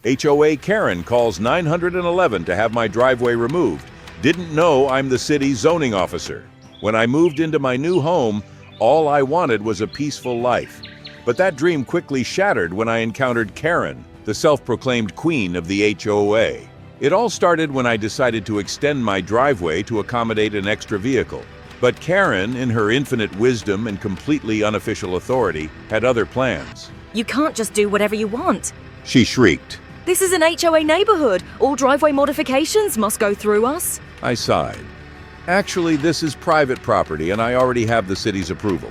HOA Karen calls 911 to have my driveway removed. Didn't know I'm the city's zoning officer. When I moved into my new home, all I wanted was a peaceful life. But that dream quickly shattered when I encountered Karen, the self-proclaimed queen of the HOA. It all started when I decided to extend my driveway to accommodate an extra vehicle. But Karen, in her infinite wisdom and completely unofficial authority, had other plans. You can't just do whatever you want. She shrieked. This is an HOA neighborhood. All driveway modifications must go through us. I sighed. Actually, this is private property and I already have the city's approval.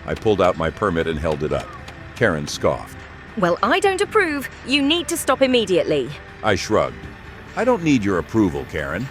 I pulled out my permit and held it up. Karen scoffed. Well, I don't approve. You need to stop immediately. I shrugged. I don't need your approval, Karen.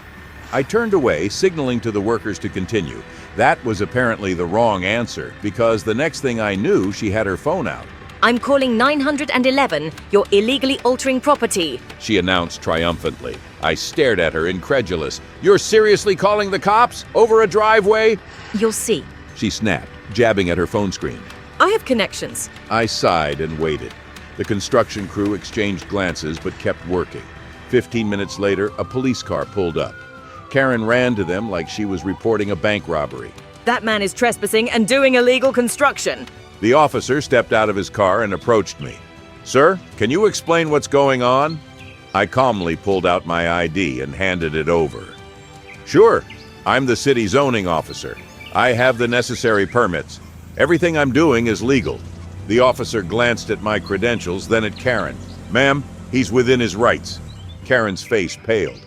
I turned away, signaling to the workers to continue. That was apparently the wrong answer, because the next thing I knew, she had her phone out. I'm calling 911. You're illegally altering property, she announced triumphantly. I stared at her, incredulous. You're seriously calling the cops? Over a driveway? You'll see, she snapped, jabbing at her phone screen. I have connections. I sighed and waited. The construction crew exchanged glances but kept working. 15 minutes later, a police car pulled up. Karen ran to them like she was reporting a bank robbery. That man is trespassing and doing illegal construction. The officer stepped out of his car and approached me. Sir, can you explain what's going on? I calmly pulled out my ID and handed it over. Sure, I'm the city zoning officer. I have the necessary permits. Everything I'm doing is legal. The officer glanced at my credentials, then at Karen. Ma'am, he's within his rights. Karen's face paled.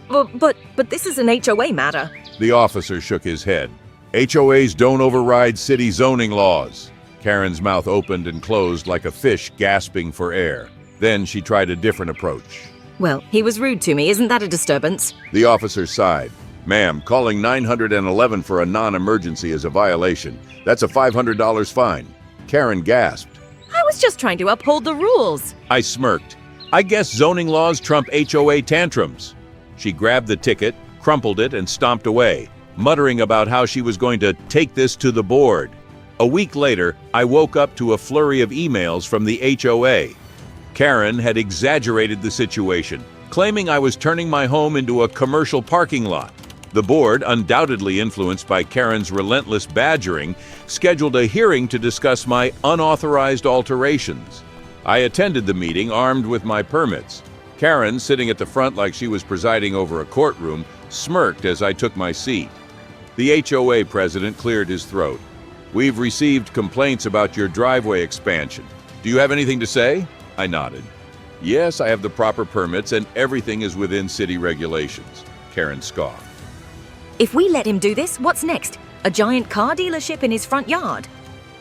But this is an HOA matter. The officer shook his head. HOAs don't override city zoning laws. Karen's mouth opened and closed like a fish gasping for air. Then she tried a different approach. Well, he was rude to me. Isn't that a disturbance? The officer sighed. Ma'am, calling 911 for a non-emergency is a violation. That's a $500 fine. Karen gasped. I was just trying to uphold the rules. I smirked. I guess zoning laws trump HOA tantrums. She grabbed the ticket, crumpled it, and stomped away, muttering about how she was going to take this to the board. A week later, I woke up to a flurry of emails from the HOA. Karen had exaggerated the situation, claiming I was turning my home into a commercial parking lot. The board, undoubtedly influenced by Karen's relentless badgering, scheduled a hearing to discuss my unauthorized alterations. I attended the meeting armed with my permits. Karen, sitting at the front like she was presiding over a courtroom, smirked as I took my seat. The HOA president cleared his throat. We've received complaints about your driveway expansion. Do you have anything to say? I nodded. Yes, I have the proper permits and everything is within city regulations. Karen scoffed. If we let him do this, what's next? A giant car dealership in his front yard?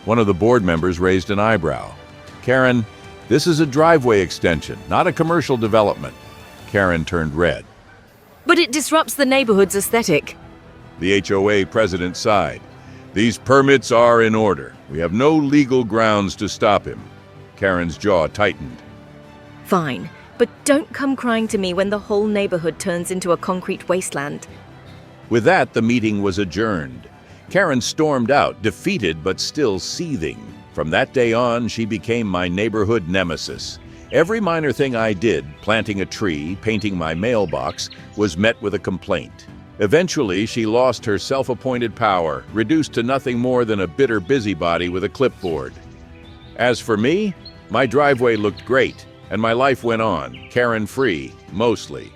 One of the board members raised an eyebrow. Karen, this is a driveway extension, not a commercial development. Karen turned red. But it disrupts the neighborhood's aesthetic. The HOA president sighed. These permits are in order. We have no legal grounds to stop him. Karen's jaw tightened. Fine, but don't come crying to me when the whole neighborhood turns into a concrete wasteland. With that, the meeting was adjourned. Karen stormed out, defeated but still seething. From that day on, she became my neighborhood nemesis. Every minor thing I did, planting a tree, painting my mailbox, was met with a complaint. Eventually, she lost her self-appointed power, reduced to nothing more than a bitter busybody with a clipboard. As for me, my driveway looked great, and my life went on, Karen-free, mostly.